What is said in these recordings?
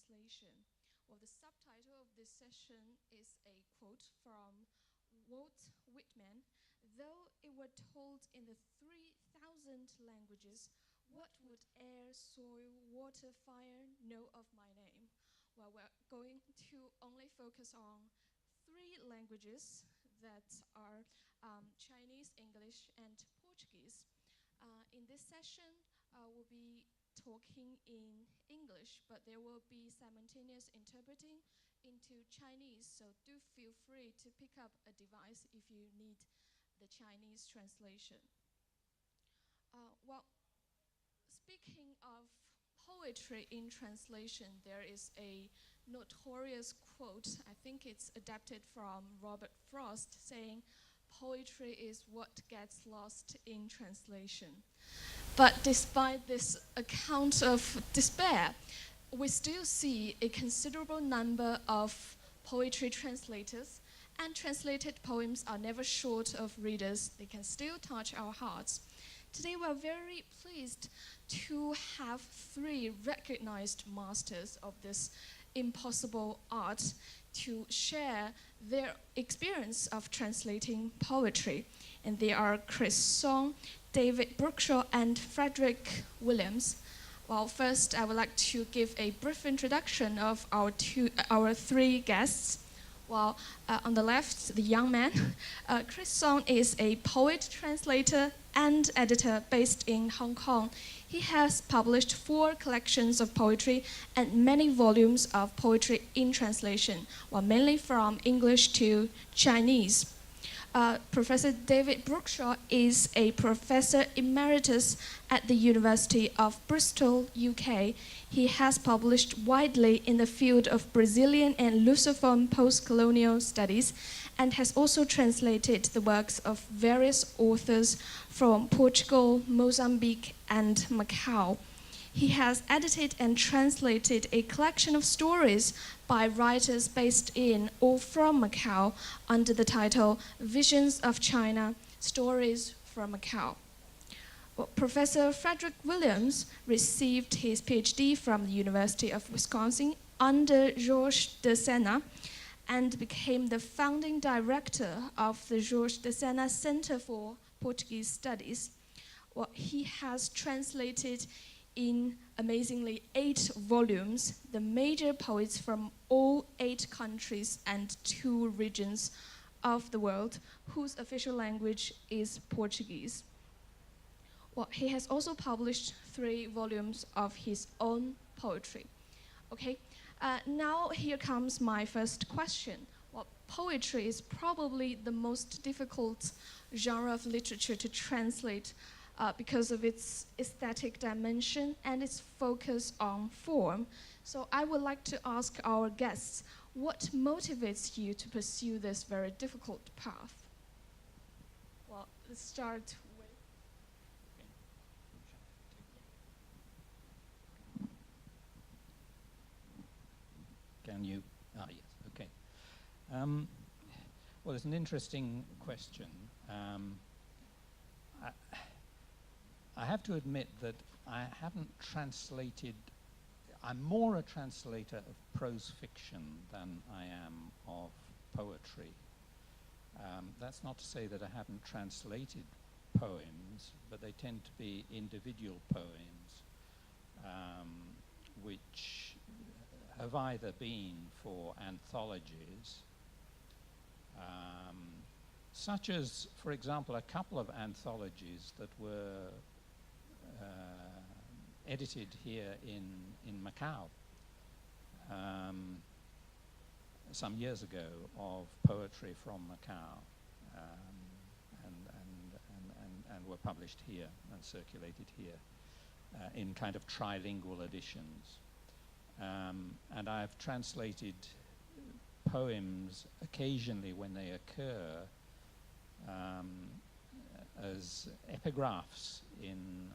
translation. Well, the subtitle of this session is a quote from Walt Whitman. Though it were told in the 3,000 languages, what would air, soil, water, fire know of my name? Well, we're going to only focus on 3 languages that are Chinese, English, and Portuguese. In this session, we'll be talking in English, but there will be simultaneous interpreting into Chinese, so do feel free to pick up a device if you need the Chinese translation. Well, speaking of poetry in translation, there is a notorious quote, I think it's adapted from Robert Frost, saying, "Poetry is what gets lost in translation." But despite this account of despair, we still see a considerable number of poetry translators, and translated poems are never short of readers. They can still touch our hearts. Today we're very pleased to have 3 recognized masters of this impossible art to share their experience of translating poetry. And they are Chris Song, David Brookshaw, and Frederick Williams. Well, first I would like to give a brief introduction of our 3 guests. Well, on the left, the young man, Chris Song is a poet, translator, and editor based in Hong Kong. He has published 4 collections of poetry and many volumes of poetry in translation, well, mainly from English to Chinese. Professor David Brookshaw is a professor emeritus at the University of Bristol, UK. He has published widely in the field of Brazilian and Lusophone post-colonial studies and has also translated the works of various authors from Portugal, Mozambique, and Macau. He has edited and translated a collection of stories by writers based in or from Macau under the title Visions of China, Stories from Macau. Well, Professor Frederick Williams received his PhD from the University of Wisconsin under Georges de Sena and became the founding director of the Georges de Sena Center for Portuguese Studies. Well, he has translated in amazingly 8 volumes the major poets from all 8 countries and 2 regions of the world whose official language is Portuguese. Well, he has also published 3 volumes of his own poetry. Okay, now here comes my first question. Well, poetry is probably the most difficult genre of literature to translate because of its aesthetic dimension and its focus on form. So I would like to ask our guests, what motivates you to pursue this very difficult path? Well, let's start with... Can you? Yes, okay. Well, it's an interesting question. I have to admit that I haven't translated, I'm more a translator of prose fiction than I am of poetry. That's not to say that I haven't translated poems, but they tend to be individual poems, which have either been for anthologies, such as, for example, a couple of anthologies that were edited here in Macau some years ago, of poetry from Macau, and were published here and circulated here in kind of trilingual editions. And I've translated poems occasionally when they occur as epigraphs in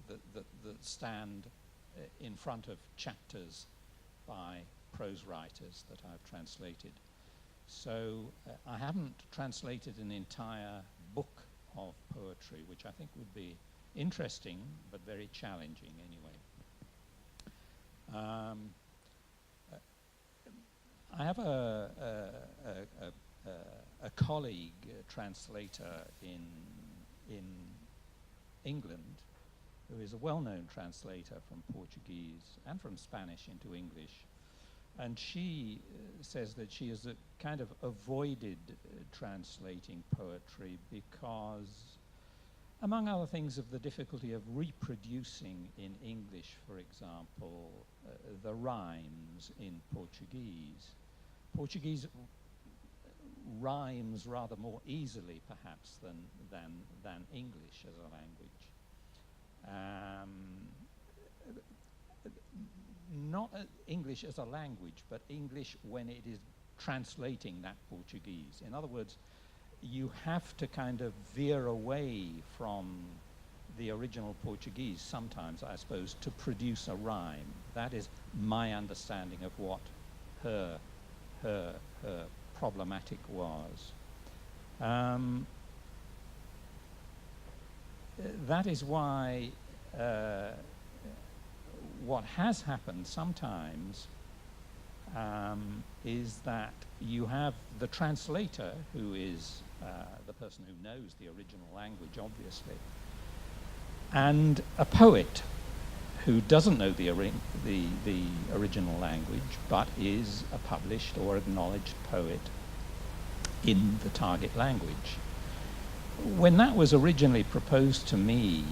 that stand in front of chapters by prose writers that I've translated. So I haven't translated an entire book of poetry, which I think would be interesting but very challenging anyway. I have a colleague, a translator in England, who is a well-known translator from Portuguese and from Spanish into English. And she says that she has kind of avoided translating poetry because, among other things, of the difficulty of reproducing in English, for example, the rhymes in Portuguese. Portuguese rhymes rather more easily, perhaps, than English as a language. Not English as a language, but English when it is translating that Portuguese. In other words, you have to kind of veer away from the original Portuguese sometimes, I suppose, to produce a rhyme. That is my understanding of what her problematic was. That is why what has happened sometimes is that you have the translator, who is the person who knows the original language, obviously, and a poet who doesn't know the original language, but is a published or acknowledged poet in the target language. When that was originally proposed to me,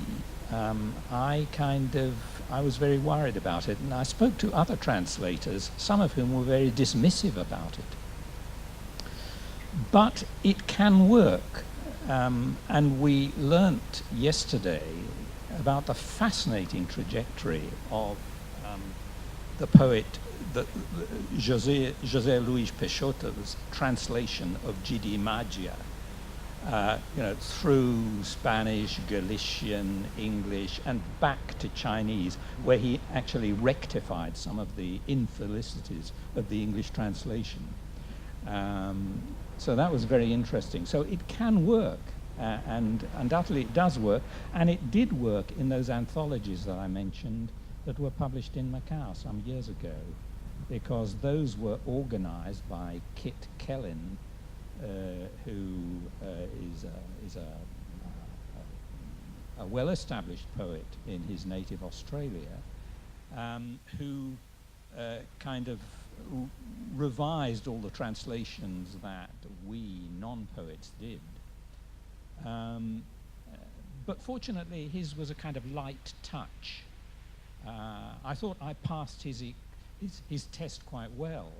I was very worried about it, and I spoke to other translators, some of whom were very dismissive about it. But it can work, and we learnt yesterday about the fascinating trajectory of the poet, José Luis Peixoto's translation of Gidi Magia, through Spanish, Galician, English, and back to Chinese, where he actually rectified some of the infelicities of the English translation. So that was very interesting. So it can work, and undoubtedly it does work, and it did work in those anthologies that I mentioned that were published in Macau some years ago, because those were organized by Kit Kellin, who is a well-established poet in his native Australia, who kind of revised all the translations that we non-poets did. But fortunately, his was a kind of light touch. I thought I passed his test quite well.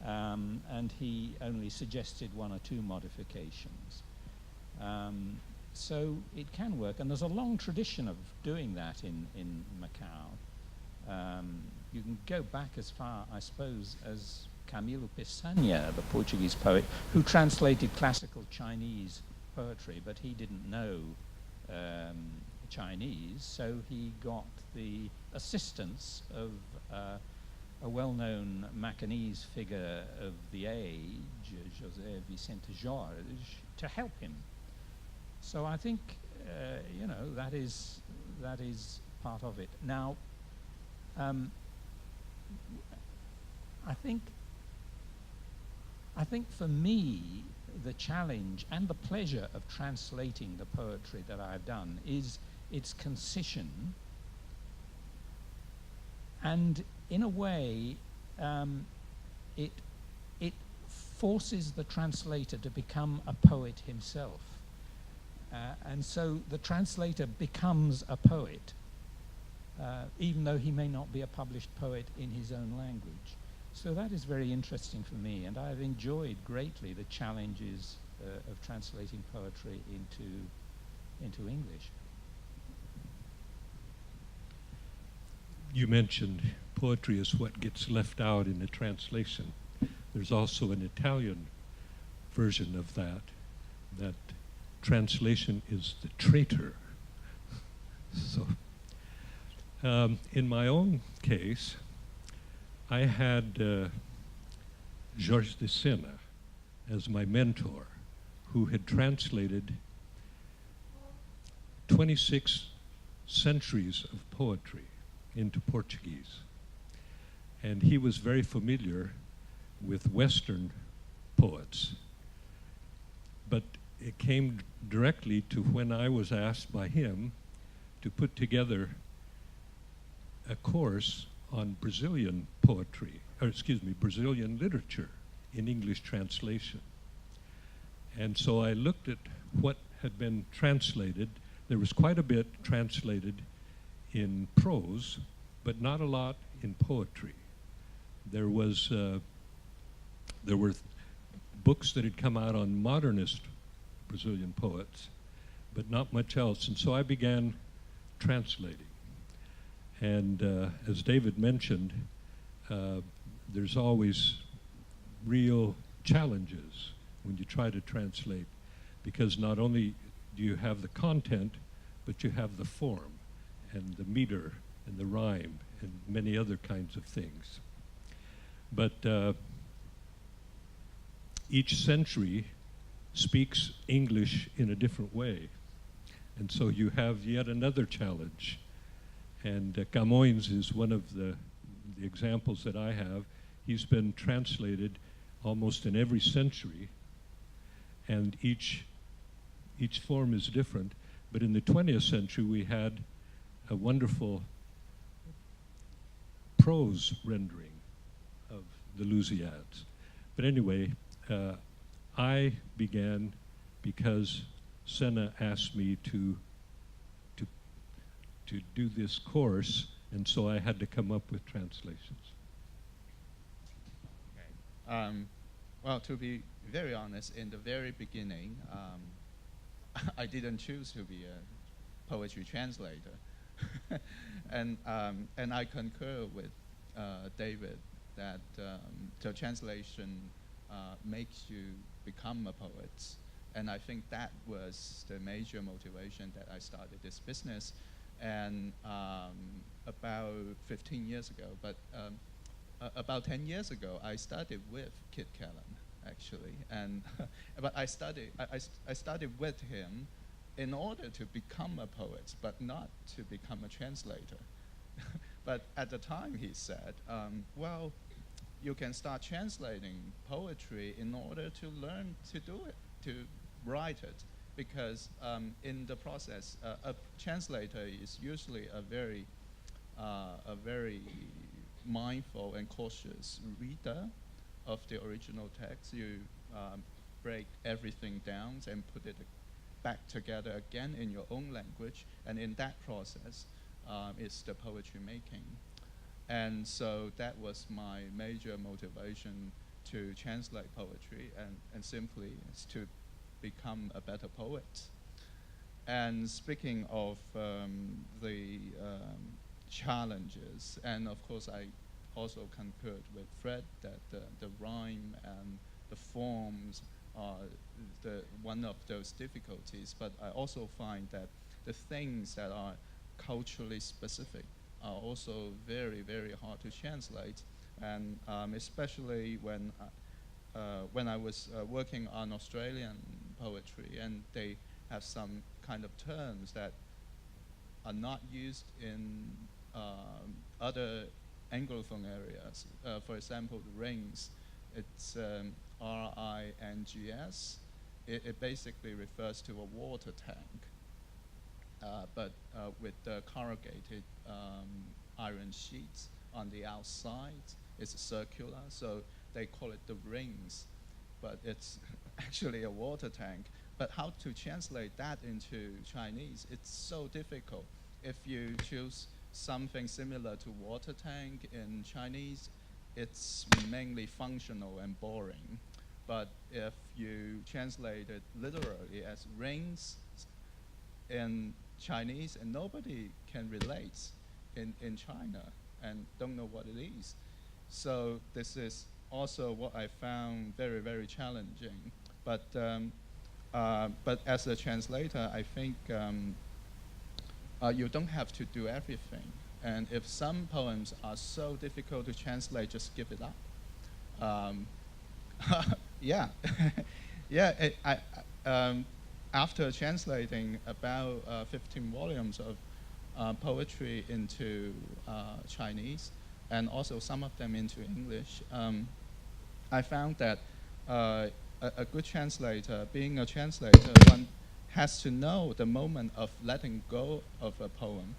And he only suggested one or two modifications. So it can work, and there's a long tradition of doing that in Macau. You can go back as far, I suppose, as Camilo Peçanha, the Portuguese poet, who translated classical Chinese poetry, but he didn't know Chinese, so he got the assistance of a well-known Macanese figure of the age, José Vicente Jorge, to help him. So I think, that is part of it. Now, I think for me, the challenge and the pleasure of translating the poetry that I've done is its concision, and in a way, it forces the translator to become a poet himself. And so the translator becomes a poet, even though he may not be a published poet in his own language. So that is very interesting for me, and I've enjoyed greatly the challenges of translating poetry into English. You mentioned poetry is what gets left out in the translation. There's also an Italian version of that translation is the traitor. So, in my own case, I had Georges de Sena as my mentor, who had translated 26 centuries of poetry into Portuguese. And he was very familiar with Western poets. But it came directly to when I was asked by him to put together a course on Brazilian poetry, or excuse me, Brazilian literature in English translation. And so I looked at what had been translated. There was quite a bit translated in prose, but not a lot in poetry. There were books that had come out on modernist Brazilian poets, but not much else. And so I began translating. And as David mentioned, there's always real challenges when you try to translate, because not only do you have the content, but you have the form and the meter and the rhyme and many other kinds of things. But each century speaks English in a different way. And so you have yet another challenge. And Camões is one of the examples that I have. He's been translated almost in every century, and each form is different. But in the 20th century, we had a wonderful prose rendering of the Lusiads. But anyway, I began because Senna asked me to do this course, and so I had to come up with translations. Okay. Well, to be very honest, in the very beginning, I didn't choose to be a poetry translator. And I concur with David that the translation makes you become a poet. And I think that was the major motivation that I started this business. And about 15 years ago, but about 10 years ago, I started with Kit Callan, actually. And but I started with him in order to become a poet, but not to become a translator. But at the time, he said, well, you can start translating poetry in order to learn to do it, to write it. Because in the process, a translator is usually a very mindful and cautious reader of the original text. You break everything down and put it back together again in your own language, and in that process is the poetry making. And so that was my major motivation to translate poetry, and simply is to become a better poet. And speaking of the challenges, and of course I also concurred with Fred that the rhyme and the forms are one of those difficulties, but I also find that the things that are culturally specific are also very, very hard to translate, and especially when I was working on Australian poetry, and they have some kind of terms that are not used in other Anglophone areas. For example, the rings, it's R-I-N-G-S. It basically refers to a water tank, but with the corrugated iron sheets on the outside. It's circular, so they call it the rings, but it's actually a water tank. But how to translate that into Chinese, it's so difficult. If you choose something similar to water tank in Chinese, it's mainly functional and boring. But if you translate it literally as rings in Chinese, and nobody can relate in China and don't know what it is. So this is also what I found very, very challenging. But as a translator, I think you don't have to do everything. And if some poems are so difficult to translate, just give it up. Yeah, yeah. After translating about 15 volumes of poetry into Chinese, and also some of them into English, I found that a good translator, being a translator, one has to know the moment of letting go of a poem,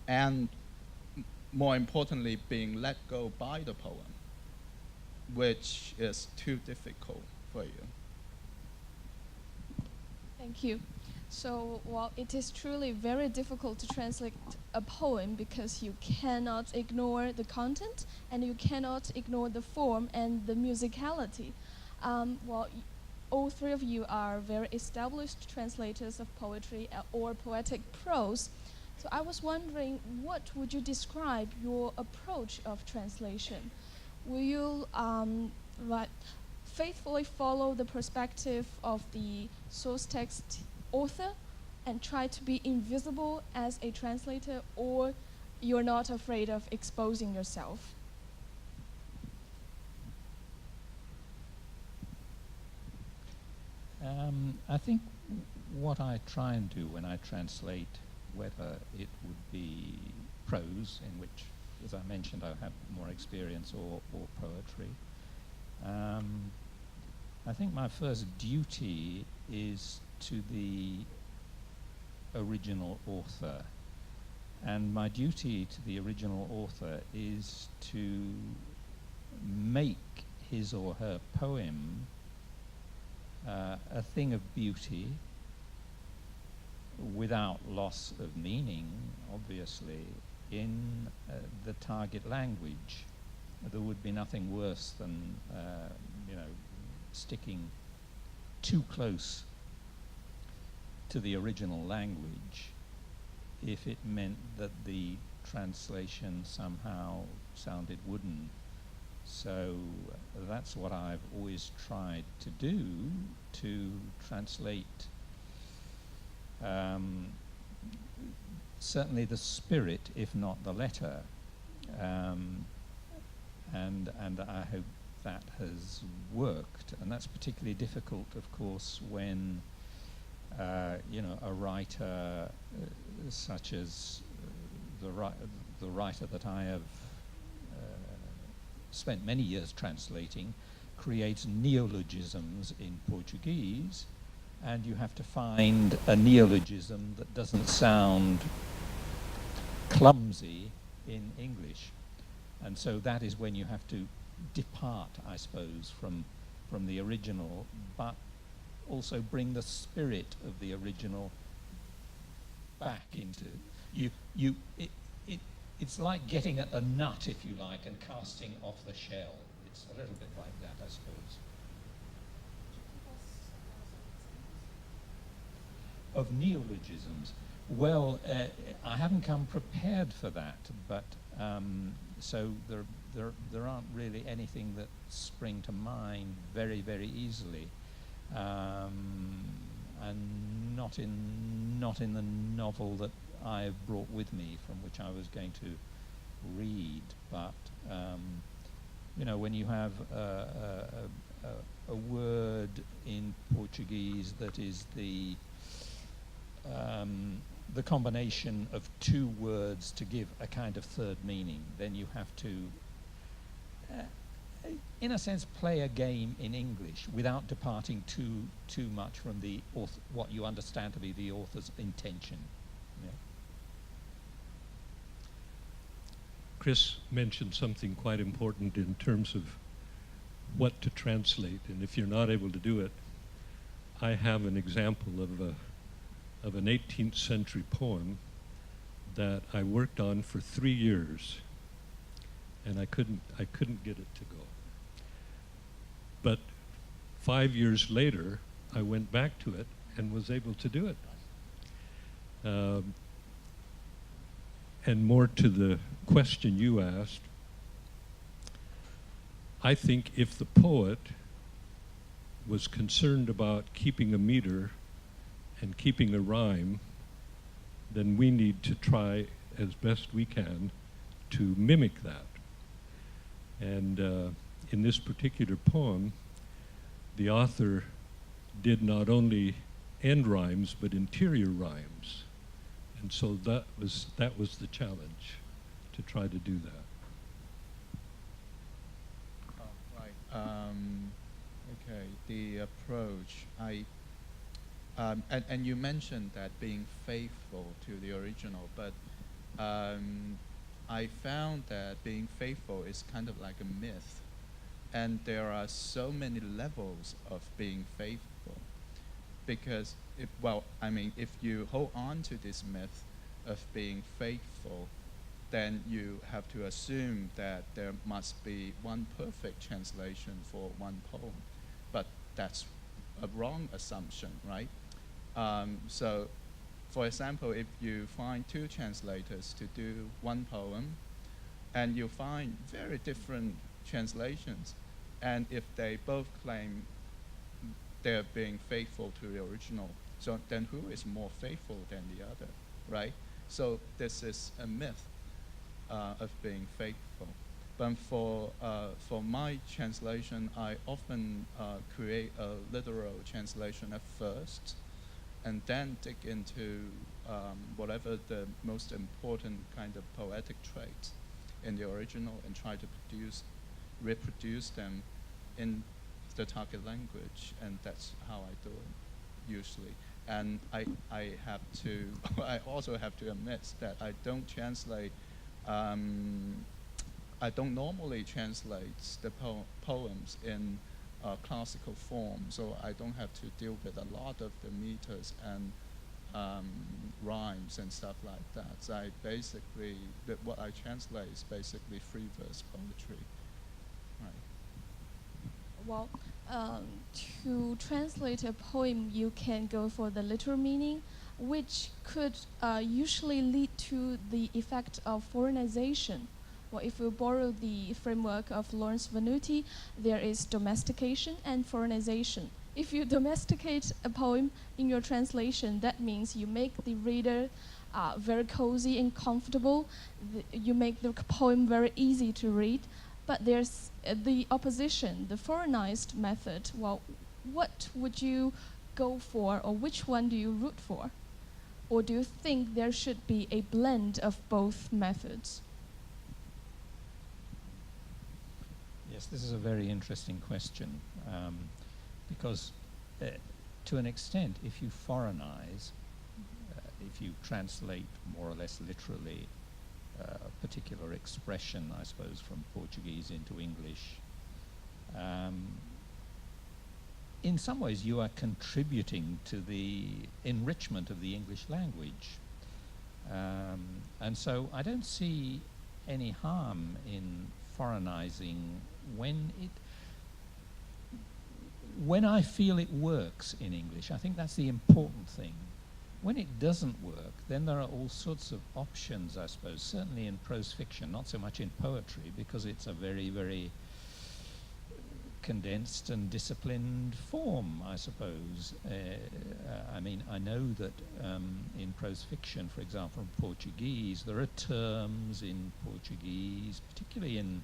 and more importantly, being let go by the poem, which is too difficult for you. Thank you. So, well, it is truly very difficult to translate a poem because you cannot ignore the content and you cannot ignore the form and the musicality. Well, all three of you are very established translators of poetry or poetic prose. So I was wondering, what would you describe your approach of translation? Will you faithfully follow the perspective of the source text author and try to be invisible as a translator, or you're not afraid of exposing yourself? I think what I try and do when I translate, whether it would be prose, in which, as I mentioned, I have more experience, or poetry, I think my first duty is to the original author. And my duty to the original author is to make his or her poem a thing of beauty without loss of meaning, obviously, in the target language. There would be nothing worse than, sticking too close to the original language if it meant that the translation somehow sounded wooden. So that's what I've always tried to do, to translate certainly the spirit, if not the letter. And I hope that has worked. And that's particularly difficult, of course, when a writer such as the writer that I have spent many years translating creates neologisms in Portuguese, and you have to find a neologism that doesn't sound clumsy in English. And so that is when you have to depart, I suppose, from the original, but also bring the spirit of the original back into it's like getting at a nut, if you like, and casting off the shell. It's a little bit like that, I suppose. Of neologisms. Well, I haven't come prepared for that, but so there aren't really anything that spring to mind very, very easily, and not in the novel that I've brought with me, from which I was going to read. But when you have a word in Portuguese that is the combination of two words to give a kind of third meaning, then you have to, in a sense, play a game in English without departing too much from the author, what you understand to be the author's intention. Yeah. Chris mentioned something quite important in terms of what to translate, and if you're not able to do it, I have an example of an 18th century poem that I worked on for 3 years, and I couldn't get it to go. But 5 years later, I went back to it and was able to do it. And more to the question you asked, I think if the poet was concerned about keeping a meter and keeping a rhyme, then we need to try as best we can to mimic that. And in this particular poem, the author did not only end rhymes, but interior rhymes. And so that was the challenge, to try to do that. Okay, the approach. And you mentioned that being faithful to the original, but I found that being faithful is kind of like a myth, and there are so many levels of being faithful. Because if you hold on to this myth of being faithful, then you have to assume that there must be one perfect translation for one poem. But that's a wrong assumption, right? So, for example, if you find two translators to do one poem, and you find very different translations, and if they both claim they're being faithful to the original, so then who is more faithful than the other, right? So this is a myth of being faithful. But for my translation, I often create a literal translation at first, and then dig into whatever the most important kind of poetic traits in the original and try to reproduce them in the target language, and that's how I do it usually. And I also have to admit that I don't translate. I don't normally translate the poems in classical form, so I don't have to deal with a lot of the meters and rhymes and stuff like that. So I basically, what I translate is basically free verse poetry. Right. Well, to translate a poem, you can go for the literal meaning, which could usually lead to the effect of foreignization. Well, if we borrow the framework of Lawrence Venuti, there is domestication and foreignization. If you domesticate a poem in your translation, that means you make the reader very cozy and comfortable. You make the poem very easy to read. But there's the opposition, the foreignized method. Well, what would you go for, or which one do you root for? Or do you think there should be a blend of both methods? Yes, this is a very interesting question, because to an extent, if you foreignize, if you translate more or less literally a particular expression, I suppose, from Portuguese into English, in some ways you are contributing to the enrichment of the English language. And so I don't see any harm in foreignizing when I feel it works in English. I think that's the important thing. When it doesn't work, then there are all sorts of options, I suppose, certainly in prose fiction, not so much in poetry, because it's a very, very condensed and disciplined form, I suppose. I mean, I know that in prose fiction, for example, in Portuguese, there are terms in Portuguese, particularly in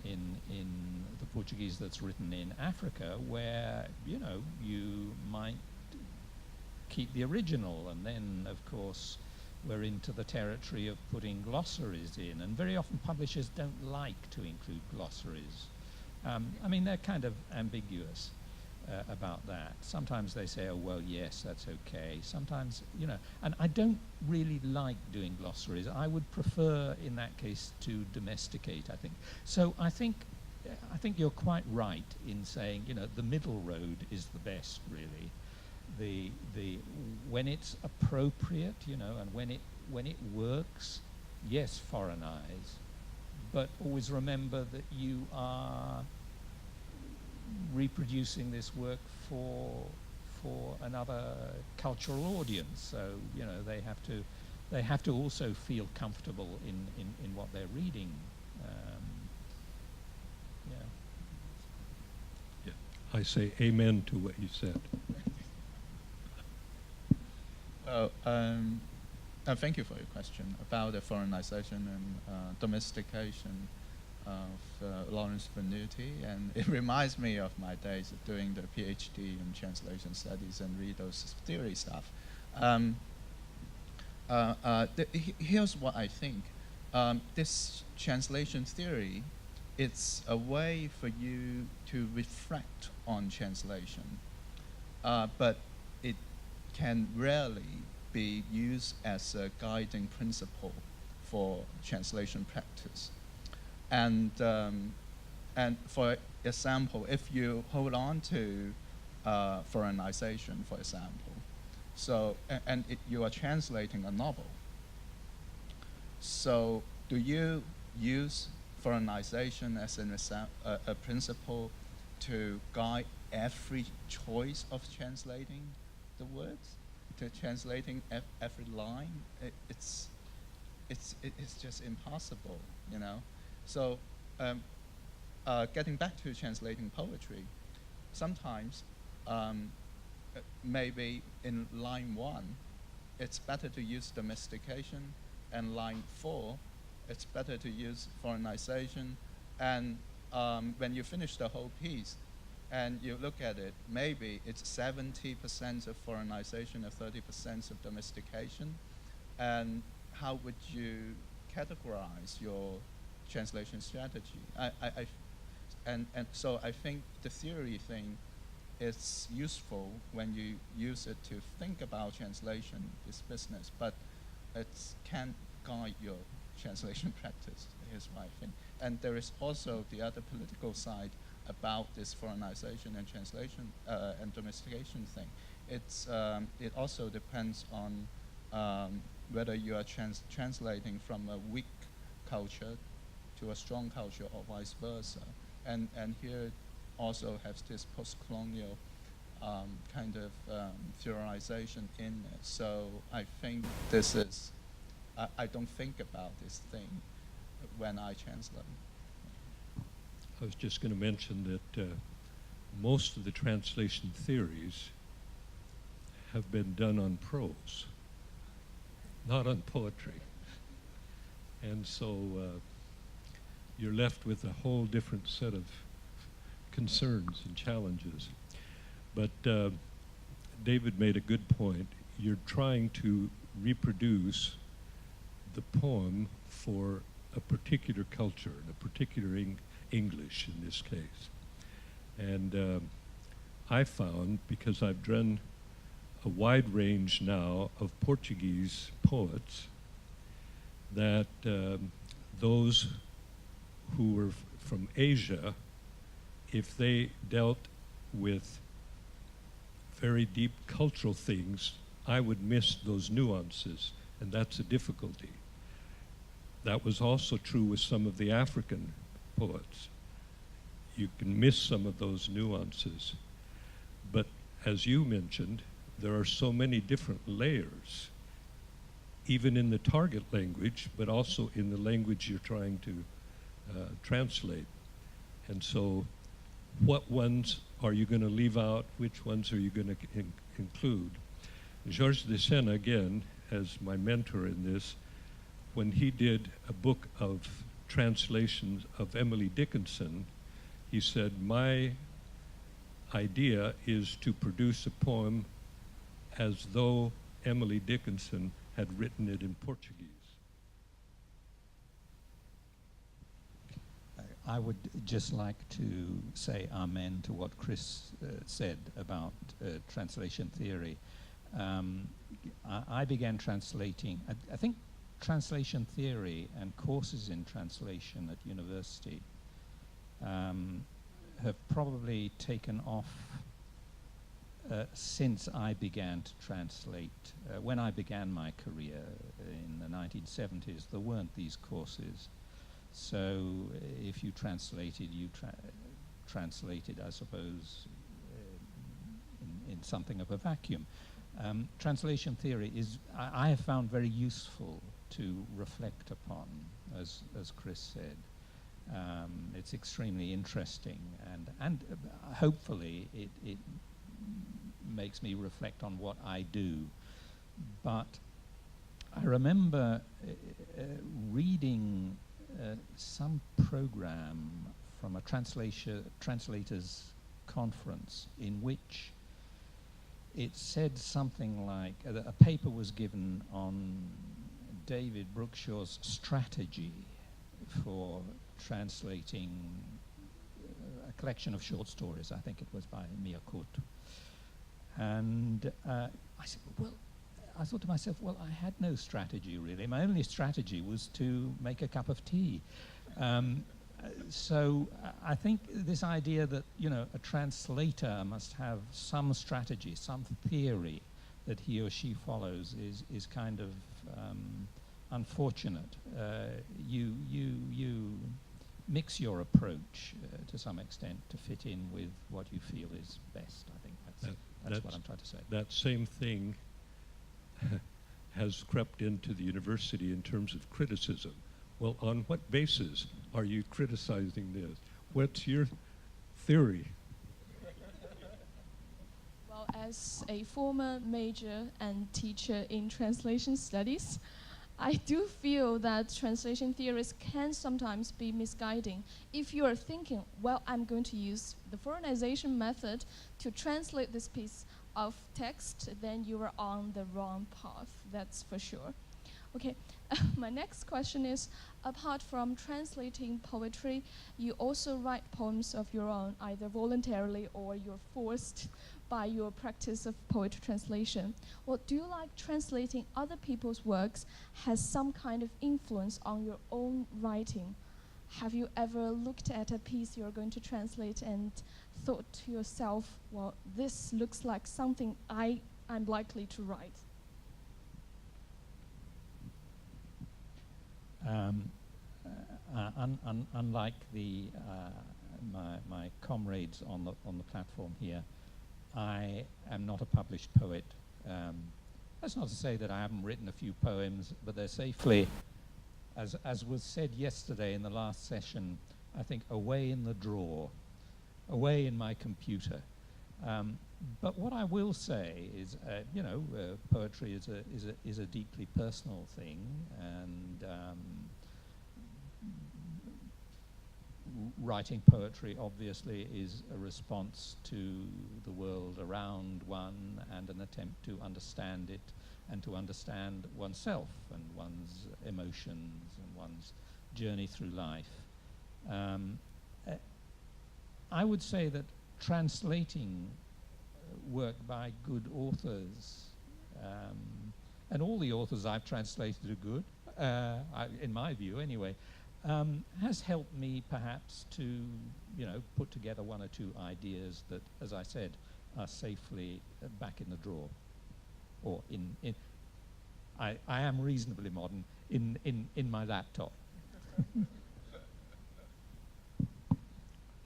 the Portuguese that's written in Africa, where, you know, you might keep the original, and then, of course, we're into the territory of putting glossaries in, and very often publishers don't like to include glossaries. I mean, they're kind of ambiguous about that. Sometimes they say, oh, well, yes, that's okay. Sometimes, you know, and I don't really like doing glossaries. I would prefer, in that case, to domesticate, I think. So I think you're quite right in saying, you know, the middle road is the best, really. When it's appropriate, you know, and when it works, yes, foreignize, but always remember that you are reproducing this work for another cultural audience. So, you know, they have to also feel comfortable in what they're reading. Yeah. I say amen to what you said. Thank you for your question about the foreignization and domestication of Lawrence Venuti, and it reminds me of my days of doing the PhD in translation studies and read those theory stuff. Here's what I think. This translation theory it's a way for you to reflect on translation, but it can rarely be used as a guiding principle for translation practice. And for example, if you hold on to foreignization, for example, so you are translating a novel. So do you use foreignization as a principle to guide every choice of translating the words, to translating every line? It's just impossible, you know. So getting back to translating poetry, sometimes maybe in line 1, it's better to use domestication, and line 4, it's better to use foreignization. And when you finish the whole piece and you look at it, maybe it's 70% of foreignization and 30% of domestication. And how would you categorize your translation strategy? And so I think the theory thing is useful when you use it to think about translation, this business, but it can't guide your translation practice, is what I think. And there is also the other political side about this foreignization and translation and domestication thing. It also depends on whether you are translating from a weak culture to a strong culture or vice versa. And here also has this post-colonial kind of theorization in it. So I think this is, I don't think about this thing when I translate. I was just going to mention that most of the translation theories have been done on prose, not on poetry. And so you're left with a whole different set of concerns and challenges. But David made a good point. You're trying to reproduce the poem for a particular culture, a particular English in this case. And I found, because I've done a wide range now of Portuguese poets, that those who were from Asia, if they dealt with very deep cultural things, I would miss those nuances, and that's a difficulty. That was also true with some of the African poets. You can miss some of those nuances. But as you mentioned, there are so many different layers, even in the target language, but also in the language you're trying to translate. And so what ones are you going to leave out? Which ones are you going to include? Georges de Sena, again, as my mentor in this, when he did a book of translations of Emily Dickinson, he said, my idea is to produce a poem as though Emily Dickinson had written it in Portuguese. I would just like to say amen to what Chris said about translation theory. I began translating, I think translation theory and courses in translation at university have probably taken off since I began to translate. When I began my career in the 1970s, there weren't these courses. So if you translated, you translated, I suppose, in something of a vacuum. Translation theory is, I have found very useful to reflect upon, as Chris said. It's extremely interesting, and hopefully it makes me reflect on what I do. But I remember reading some program from a translators conference in which it said something like, a paper was given on David Brookshaw's strategy for translating a collection of short stories. I think it was by Miyakut. And I said, well, I thought to myself, well, I had no strategy really. My only strategy was to make a cup of tea. So I think this idea that, you know, a translator must have some strategy, some theory that he or she follows is kind of unfortunate. You mix your approach to some extent to fit in with what you feel is best. I think that's what I'm trying to say. That same thing has crept into the university in terms of criticism. Well, on what basis are you criticizing this? What's your theory? Well, as a former major and teacher in translation studies, I do feel that translation theories can sometimes be misguiding. If you are thinking, well, I'm going to use the foreignization method to translate this piece of text, then you are on the wrong path, that's for sure. Okay, my next question is, apart from translating poetry, you also write poems of your own, either voluntarily or you're forced by your practice of poetry translation. Well, do you like translating other people's works has some kind of influence on your own writing? Have you ever looked at a piece you're going to translate and thought to yourself, well, this looks like something I'm likely to write? Unlike my comrades on the platform here, I am not a published poet. That's not to say that I haven't written a few poems, but they're safely, as was said yesterday in the last session, I think away in the drawer, away in my computer. But what I will say is, you know, poetry is a deeply personal thing, and writing poetry obviously is a response to the world around one and an attempt to understand it and to understand oneself and one's emotions and one's journey through life. I would say that translating work by good authors, and all the authors I've translated are good, in my view anyway, has helped me perhaps to, you know, put together one or two ideas that, as I said, are safely back in the drawer, or I am reasonably modern, in my laptop.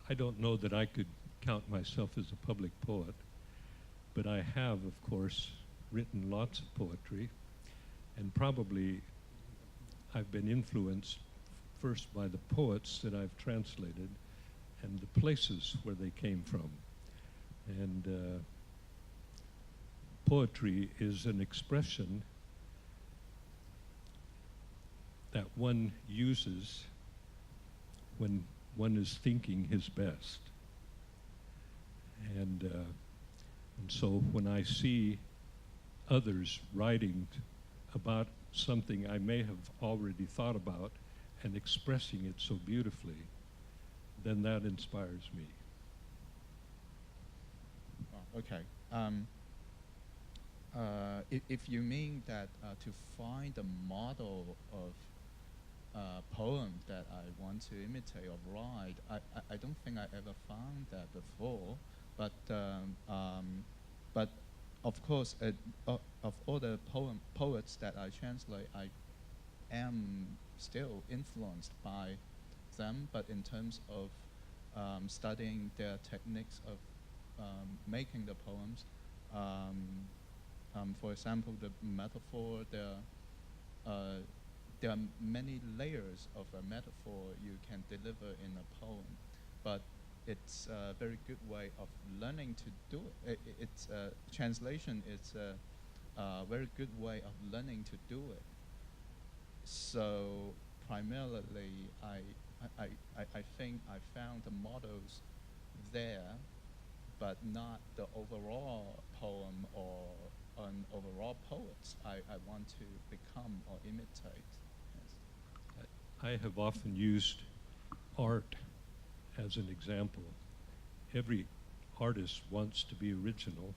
I don't know that I could count myself as a public poet, but I have, of course, written lots of poetry, and probably I've been influenced first by the poets that I've translated and the places where they came from. And poetry is an expression that one uses when one is thinking his best. And so when I see others writing about something I may have already thought about and expressing it so beautifully, then that inspires me. Oh, okay. If you mean that to find a model of poem that I want to imitate or write, I don't think I ever found that before. But of course, of all the poets that I translate, I am still influenced by them. But in terms of studying their techniques of making the poems, for example, the metaphor, there are many layers of a metaphor you can deliver in a poem, but it's a very good way of learning to do it. It's translation is a very good way of learning to do it. So primarily, I think I found the models there, but not the overall poem or an overall poets I want to become or imitate. Yes. I have often used art as an example. Every artist wants to be original,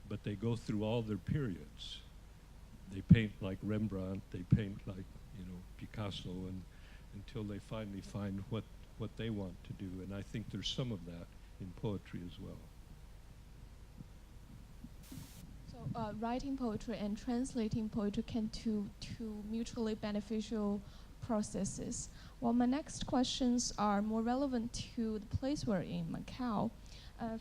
but they go through all their periods. They paint like Rembrandt, they paint like, Picasso, and until they finally find what they want to do. And I think there's some of that in poetry as well. So writing poetry and translating poetry can two mutually beneficial processes. Well, my next questions are more relevant to the place we're in, Macau.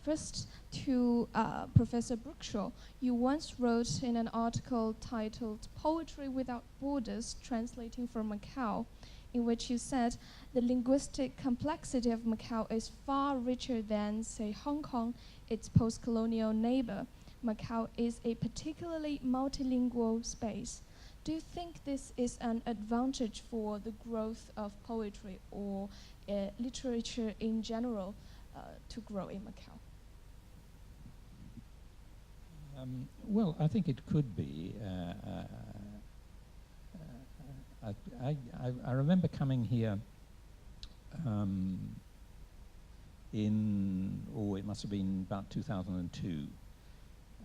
First, to Professor Brookshaw, you once wrote in an article titled "Poetry Without Borders, Translating from Macau," in which you said, "The linguistic complexity of Macau is far richer than, say, Hong Kong, its post-colonial neighbor. Macau is a particularly multilingual space. Do you think this is an advantage for the growth of poetry or literature in general to grow in Macau?" Well, I think it could be. I remember coming here it must have been about 2002,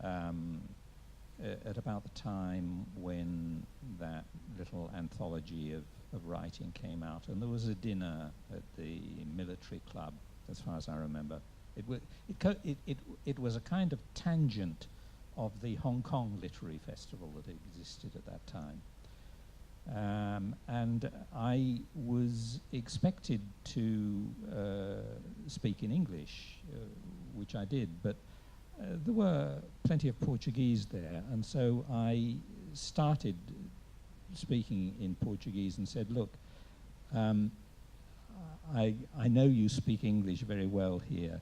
at about the time when that little anthology of writing came out, and there was a dinner at the military club, as far as I remember. It was a kind of tangent of the Hong Kong Literary Festival that existed at that time. And I was expected to speak in English, which I did, but there were plenty of Portuguese there, and so I started speaking in Portuguese and said, "Look, I know you speak English very well here.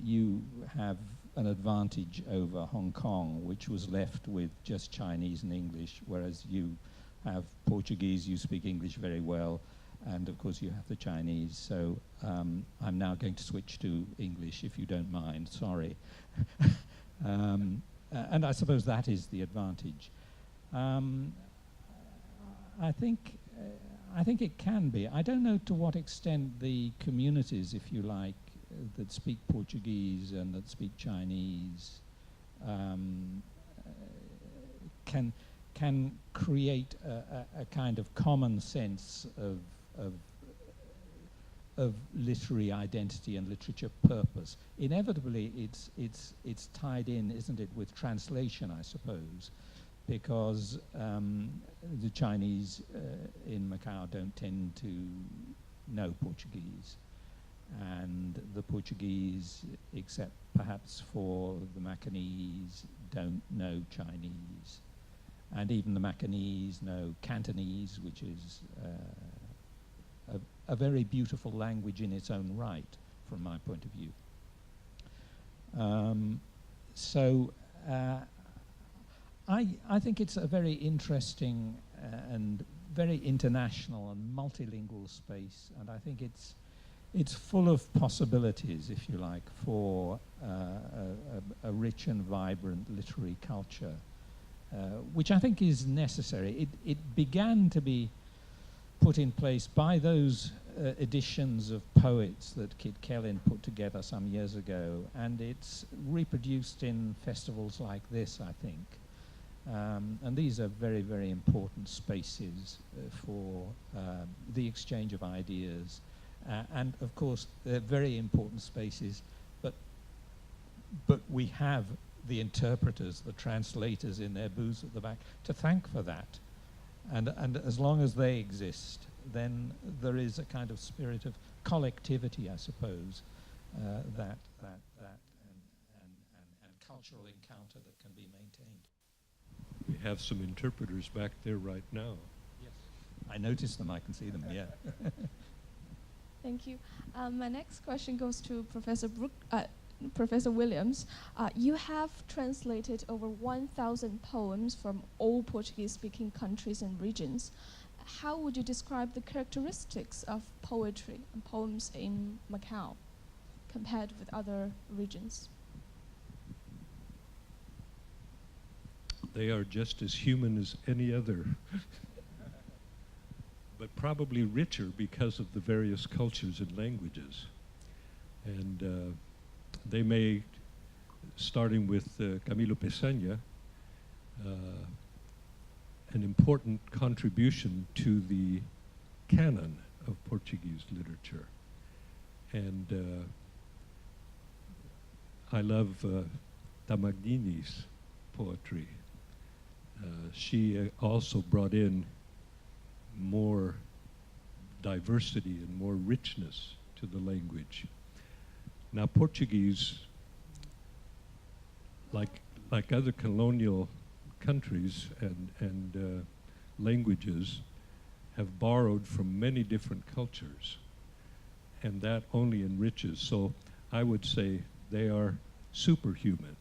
You have an advantage over Hong Kong, which was left with just Chinese and English, whereas you have Portuguese, you speak English very well, and of course you have the Chinese. So I'm now going to switch to English, if you don't mind, sorry." And I suppose that is the advantage. I think it can be. I don't know to what extent the communities, if you like, that speak Portuguese and that speak Chinese can create a kind of common sense of literary identity and literature purpose. Inevitably, it's tied in, isn't it, with translation, I suppose, because the Chinese in Macau don't tend to know Portuguese, and the Portuguese, except perhaps for the Macanese, don't know Chinese, and even the Macanese know Cantonese, which is a very beautiful language in its own right, from my point of view. I think it's a very interesting and very international and multilingual space, and I think it's full of possibilities, if you like, for a rich and vibrant literary culture, which I think is necessary. It began to be put in place by those editions of poets that Kit Kellin put together some years ago, and it's reproduced in festivals like this, I think. And these are very, very important spaces for the exchange of ideas. And of course, they're very important spaces, but we have the interpreters, the translators in their booths at the back to thank for that. And as long as they exist, then there is a kind of spirit of collectivity, I suppose, and cultural encounter that can be maintained. We have some interpreters back there right now. Yes, I noticed them. I can see them. Yeah. Thank you. My next question goes to Professor Williams. You have translated over 1,000 poems from all Portuguese-speaking countries and regions. How would you describe the characteristics of poetry and poems in Macau compared with other regions? They are just as human as any other. but probably richer because of the various cultures and languages. And they may, starting with Camilo Pesaña, an important contribution to the canon of Portuguese literature. And I love Tamagnini's poetry. She also brought in more diversity and more richness to the language. Now, Portuguese, like other colonial countries and languages, have borrowed from many different cultures, and that only enriches. So I would say they are superhuman.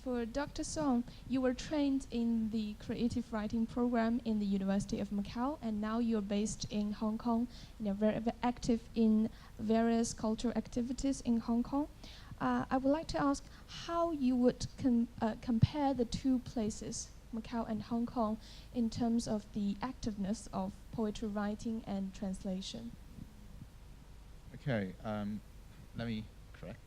For Dr. Song, you were trained in the creative writing program in the University of Macau, and now you're based in Hong Kong and you're very active in various cultural activities in Hong Kong. I would like to ask how you would compare the two places, Macau and Hong Kong, in terms of the activeness of poetry writing and translation. Okay, let me correct.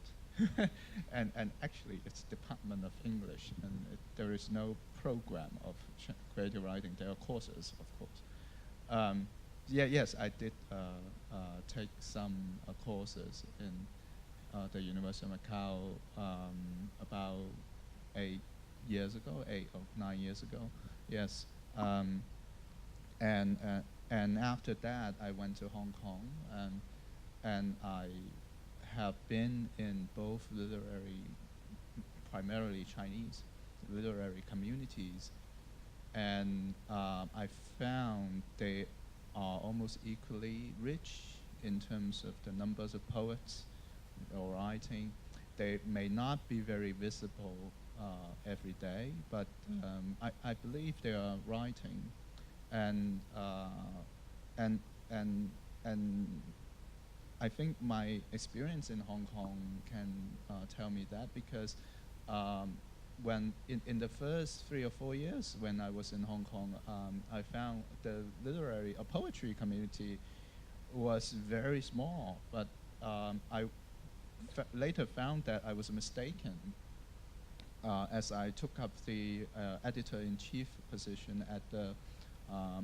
and actually, it's Department of English, and there is no program of creative writing. There are courses, of course. Yes, I did take some courses in the University of Macau about 8 or 9 years ago. Yes, and after that, I went to Hong Kong, and I have been in both primarily Chinese literary communities, and I found they are almost equally rich in terms of the numbers of poets or writing. They may not be very visible every day, but I believe they are writing, and I think my experience in Hong Kong can tell me that, because when in the first 3 or 4 years when I was in Hong Kong, I found the poetry community was very small, but I later found that I was mistaken as I took up the editor-in-chief position at the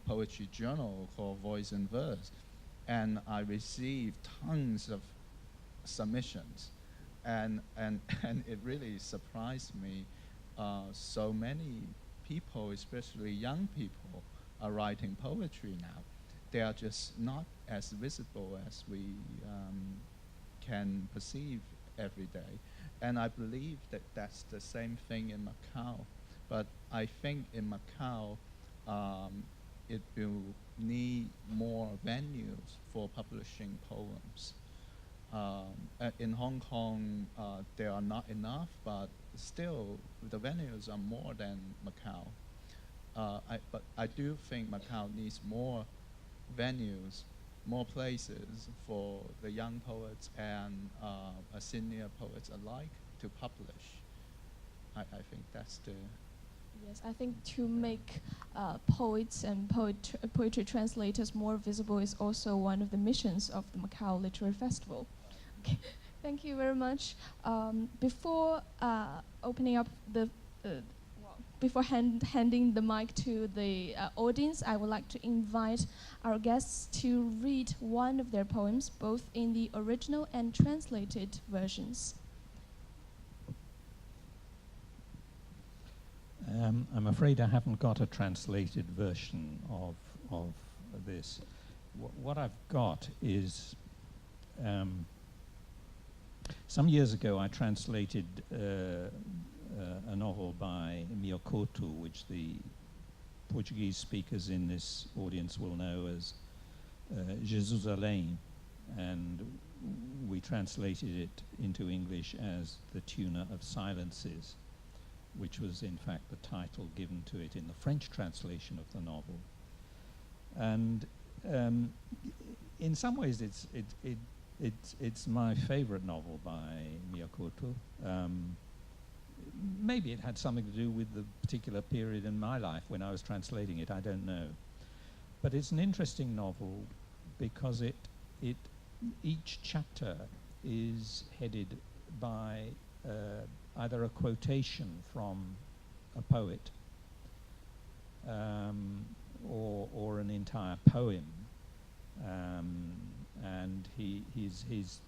poetry journal called Voice and Verse. And I received tons of submissions, and it really surprised me. So many people, especially young people, are writing poetry now. They are just not as visible as we can perceive every day. And I believe that that's the same thing in Macau. But I think in Macau, it will need more venues for publishing poems. In Hong Kong, there are not enough, but still the venues are more than Macau. But I do think Macau needs more venues, more places for the young poets and senior poets alike to publish. I think that's the... Yes, I think to make poets and poetry translators more visible is also one of the missions of the Macau Literary Festival. Okay. Thank you very much. Before opening up before handing the mic to the audience, I would like to invite our guests to read one of their poems, both in the original and translated versions. I'm afraid I haven't got a translated version of this. What I've got is, some years ago I translated a novel by Miokoto, which the Portuguese speakers in this audience will know as Jerusalém, and we translated it into English as The Tuner of Silences, which was in fact the title given to it in the French translation of the novel. And in some ways it's my favorite novel by Miokoto. maybe it had something to do with the particular period in my life when I was translating it, I don't know. But it's an interesting novel because each chapter is headed by either a quotation from a poet or an entire poem. And his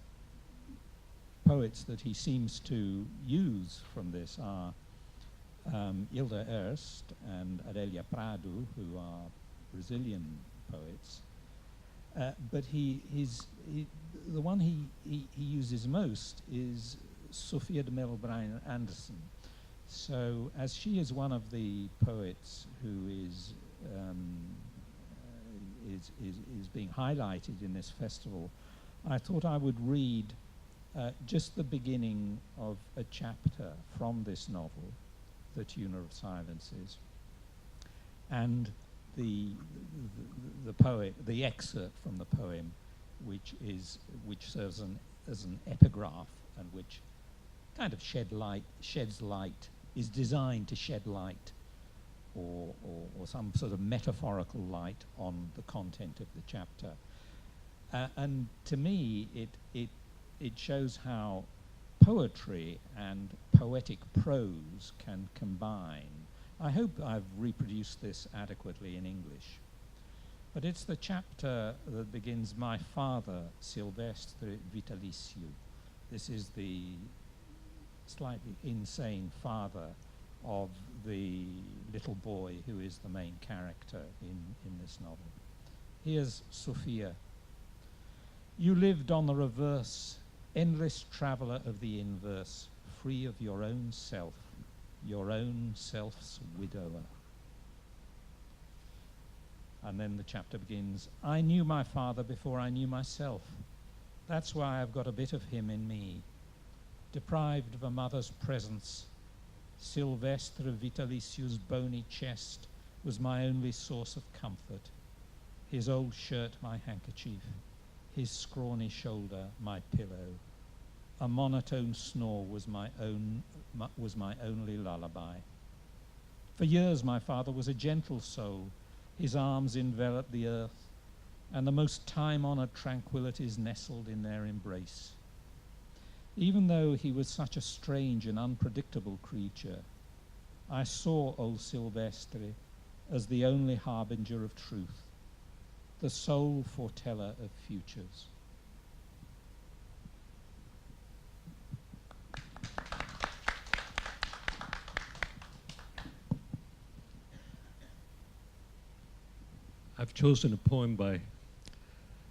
poets that he seems to use from this are Hilda Erst and Adélia Prado, who are Brazilian poets. But the one he uses most is Sophia de Mello Bryan Anderson. So as she is one of the poets who is being highlighted in this festival, I thought I would read just the beginning of a chapter from this novel, The Tuner of Silences, and the excerpt from the poem, which serves as an epigraph and which kind of sheds light, is designed to shed light or some sort of metaphorical light on the content of the chapter. And to me, it shows how poetry and poetic prose can combine. I hope I've reproduced this adequately in English. But it's the chapter that begins, "My father, Silvestre Vitalicio." This is the slightly insane father of the little boy who is the main character in this novel. Here's Sophia. "You lived on the reverse, endless traveler of the inverse, free of your own self, your own self's widower." And then the chapter begins, "I knew my father before I knew myself. That's why I've got a bit of him in me. Deprived of a mother's presence, Silvestre Vitalicio's bony chest was my only source of comfort. His old shirt my handkerchief, his scrawny shoulder my pillow. A monotone snore was my only lullaby. For years my father was a gentle soul. His arms enveloped the earth, and the most time-honored tranquillities nestled in their embrace. Even though he was such a strange and unpredictable creature, I saw old Silvestre as the only harbinger of truth, the sole foreteller of futures." I've chosen a poem by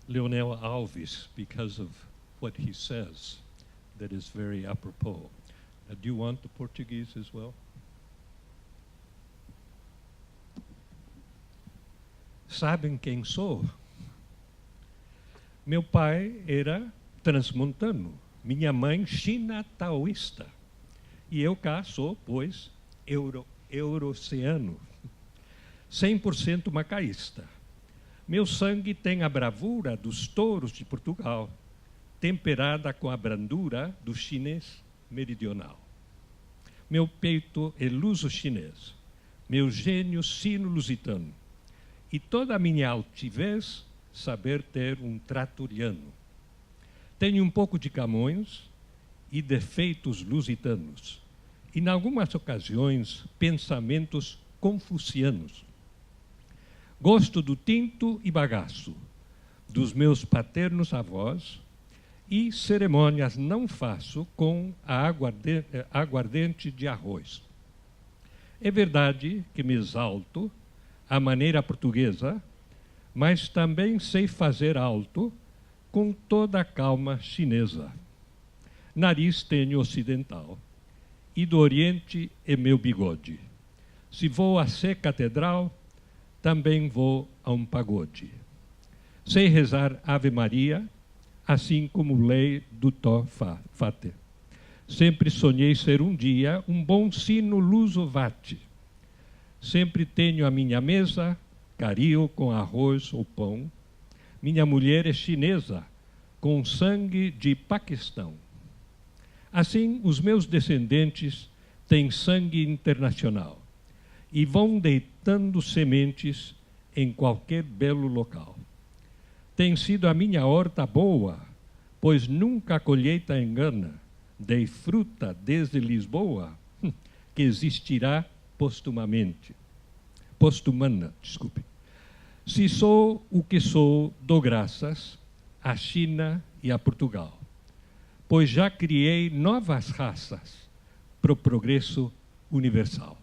Leonel Alves because of what he says that is very apropos. Do you want the Portuguese as well? Sabem quem sou? Meu pai era transmontano, minha mãe china taoísta, e eu cá sou, pois, eurociano, 100% macaísta. Meu sangue tem a bravura dos touros de Portugal, temperada com a brandura do chinês meridional. Meu peito é luso-chinês, meu gênio sino-lusitano, e toda a minha altivez saber ter traturiano. Tenho pouco de Camões e defeitos lusitanos, e, em algumas ocasiões, pensamentos confucianos. Gosto do tinto e bagaço, dos meus paternos avós, e cerimônias não faço com a aguardente de arroz. É verdade que me exalto à maneira portuguesa, mas também sei fazer alto com toda a calma chinesa. Nariz tenho ocidental, e do Oriente é meu bigode. Se vou a Sé Catedral, também vou a pagode. Sei rezar Ave Maria, assim como lei do Tó Fate. Sempre sonhei ser dia bom sino luso-vate. Sempre tenho a minha mesa, caril com arroz ou pão. Minha mulher é chinesa, com sangue de Paquistão. Assim, os meus descendentes têm sangue internacional e vão deitando sementes em qualquer belo local. Tem sido a minha horta boa, pois nunca a colheita engana. Dei fruta desde Lisboa, que existirá postumana, desculpe. Se sou o que sou, dou graças à China e a Portugal, pois já criei novas raças para o progresso universal.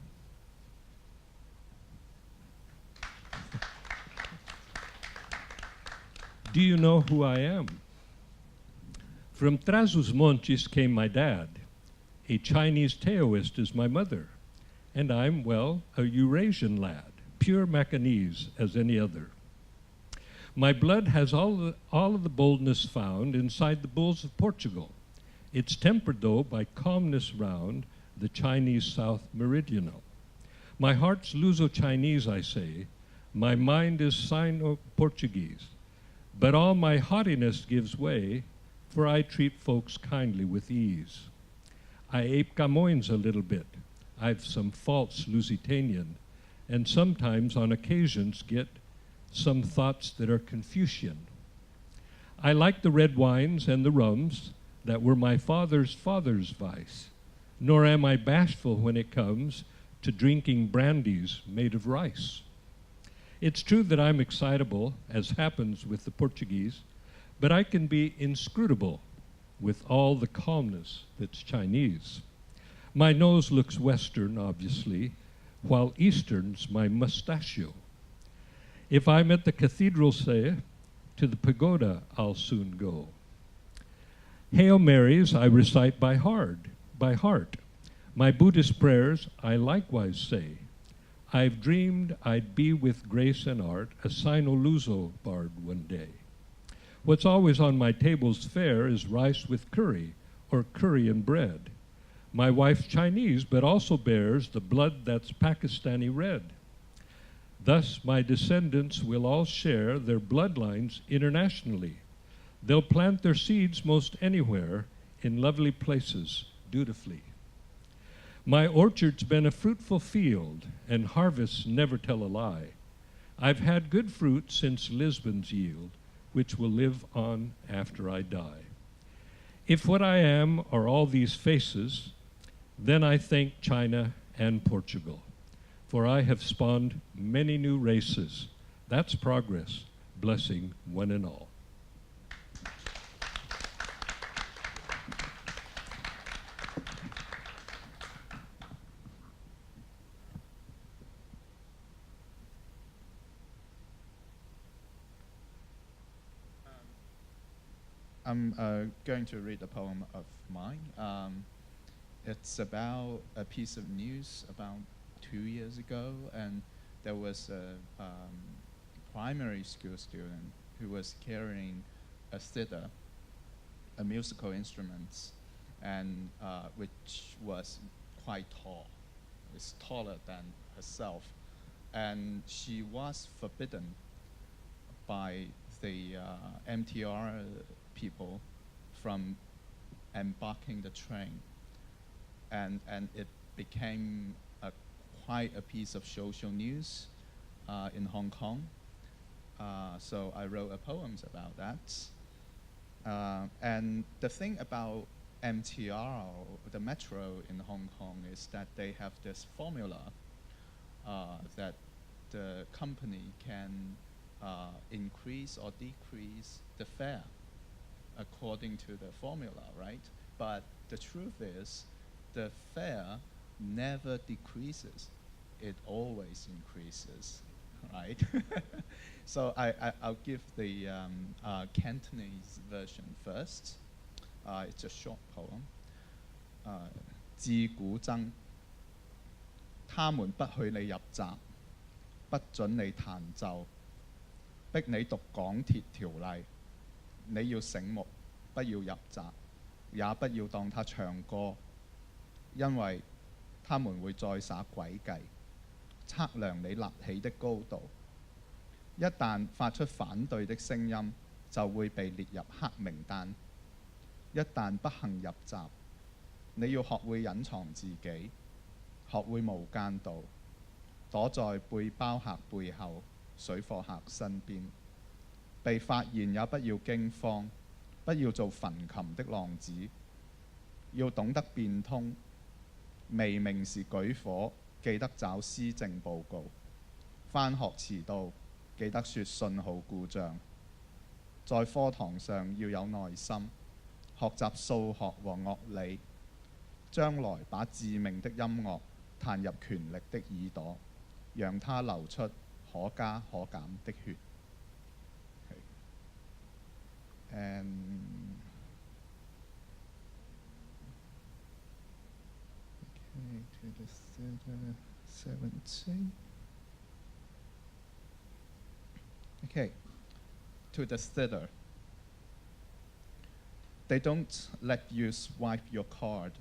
Do you know who I am? From trás os montes came my dad. A Chinese Taoist is my mother. And I'm, well, a Eurasian lad, pure Macanese as any other. My blood has all of the boldness found inside the bulls of Portugal. It's tempered, though, by calmness round the Chinese South Meridional. My heart's Luso-Chinese, I say. My mind is Sino-Portuguese. But all my haughtiness gives way, for I treat folks kindly with ease. I ape Camões a little bit. I've some faults Lusitanian, and sometimes on occasions get some thoughts that are Confucian. I like the red wines and the rums that were my father's vice, nor am I bashful when it comes to drinking brandies made of rice. It's true that I'm excitable, as happens with the Portuguese, but I can be inscrutable with all the calmness that's Chinese. My nose looks Western, obviously, while Eastern's my mustachio. If I'm at the cathedral, say, to the pagoda I'll soon go. Hail Marys I recite by heart. My Buddhist prayers I likewise say. I've dreamed I'd be with grace and art a Sino-Luso bard one day. What's always on my table's fare is rice with curry or curry and bread. My wife's Chinese, but also bears the blood that's Pakistani red. Thus my descendants will all share their bloodlines internationally. They'll plant their seeds most anywhere in lovely places dutifully. My orchard's been a fruitful field, and harvests never tell a lie. I've had good fruit since Lisbon's yield, which will live on after I die. If what I am are all these faces, then I thank China and Portugal, for I have spawned many new races. That's progress, blessing one and all. I'm going to read a poem of mine. It's about a piece of news about 2 years ago, and there was a primary school student who was carrying a zither, a musical instrument, and which was quite tall. It's taller than herself, and she was forbidden by the MTR people from embarking the train, and it became quite a piece of social news in Hong Kong. So I wrote a poem about that. And the thing about MTR, the metro in Hong Kong, is that they have this formula that the company can increase or decrease the fare according to the formula, right? But the truth is, the fare never decreases. It always increases, right? So I'll give the Cantonese version first. It's a short poem. 自古爭，他們不許你入閘，不准你彈奏，逼你讀港鐵條例。你要醒目，不要入閘，也不要當他唱歌，因為他們會再耍詭計，測量你立起的高度。一旦發出反對的聲音，就會被列入黑名單。一旦不幸入閘，你要學會隱藏自己，學會無間道，躲在背包客背後，水貨客身邊。被發現也不要驚慌，不要做焚琴的浪子，要懂得變通。微明時舉火，記得找施政報告。返學遲到，記得說信號故障。在課堂上要有耐心，學習數學和樂理，將來把致命的音樂彈入權力的耳朵，讓它流出可加可減的血。And okay, to the 17. Okay, to the thither. They don't let you swipe your card.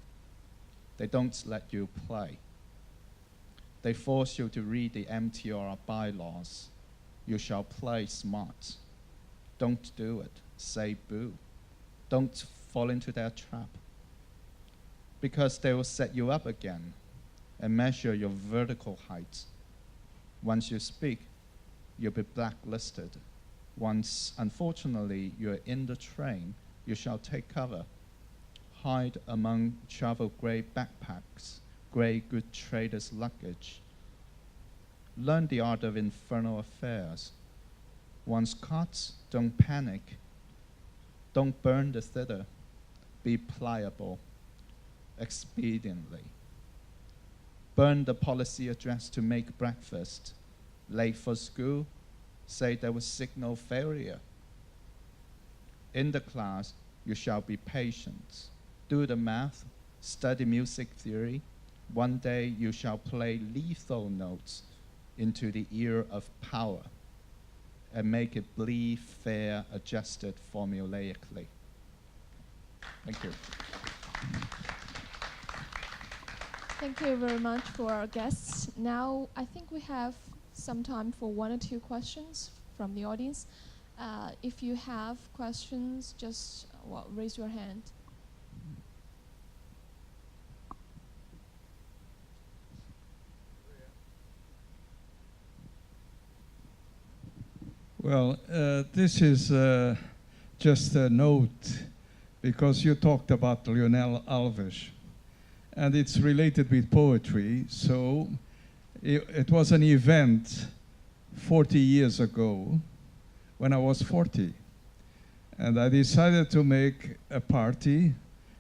They don't let you play. They force you to read the MTR bylaws. You shall play smart. Don't do it. Say boo. Don't fall into their trap. Because they will set you up again and measure your vertical height. Once you speak, you'll be blacklisted. Once, unfortunately, you're in the train, you shall take cover. Hide among travel grey backpacks, grey good traders' luggage. Learn the art of infernal affairs. Once caught, don't panic. Don't burn the thither. Be pliable, expediently. Burn the policy address to make breakfast. Late for school, say there was signal failure. In the class, you shall be patient. Do the math, study music theory. One day you shall play lethal notes into the ear of power and make it bleed fair, adjusted formulaically. Thank you. Thank you very much for our guests. Now, I think we have some time for 1 or 2 questions from the audience. If you have questions, just raise your hand. Well, this is just a note because you talked about Lionel Alves, and it's related with poetry. So it was an event 40 years ago when I was 40. And I decided to make a party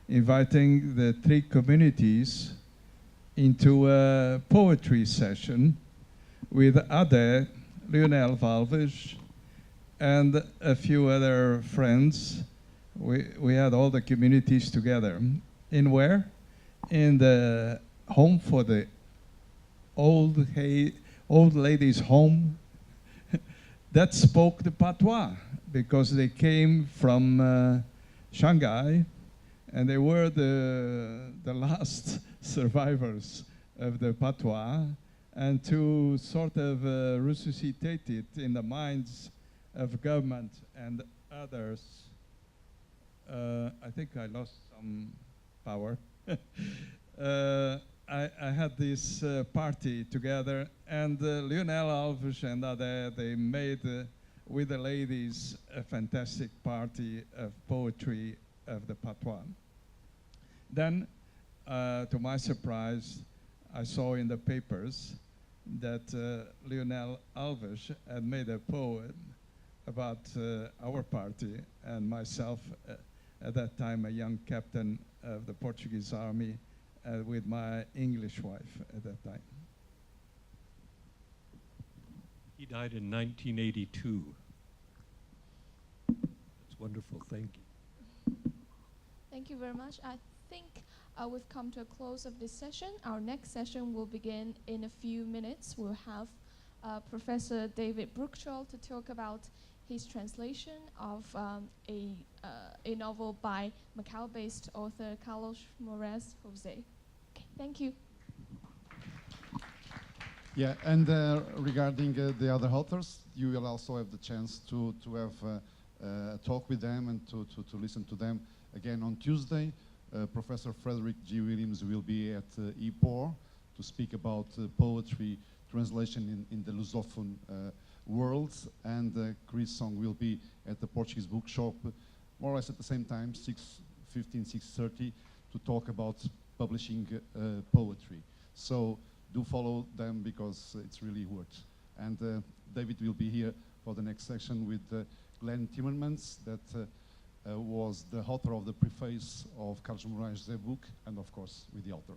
inviting the 3 communities into a poetry session with Ade, Lionel Alves, and a few other friends. We had all the communities together. In where? In the home for the old ladies' home that spoke the patois, because they came from Shanghai, and they were the last survivors of the patois, and to sort of resuscitate it in the minds of government and others. I think I lost some power. I had this party together, and Lionel Alves and Ade, they made with the ladies a fantastic party of poetry of the patois. Then, to my surprise, I saw in the papers that Lionel Alves had made a poem about our party and myself, at that time a young captain of the Portuguese army, with my English wife at that time. He died in 1982. That's wonderful, thank you. Thank you very much. I think we've come to a close of this session. Our next session will begin in a few minutes. We'll have Professor David Brookshaw to talk about his translation of a novel by Macau-based author Carlos Moraes Jose. Okay, thank you. Yeah, and regarding the other authors, you will also have the chance to have a talk with them and to listen to them. Again, on Tuesday, Professor Frederick G. Williams will be at EPOR to speak about poetry translation in the Lusophone world. And Chris Song will be at the Portuguese bookshop more or less at the same time, 6:15, 6:30, to talk about publishing poetry. So do follow them because it's really worth. And David will be here for the next section with Glenn Timmermans, that was the author of the preface of Carlos Moraes' book, and of course with the author.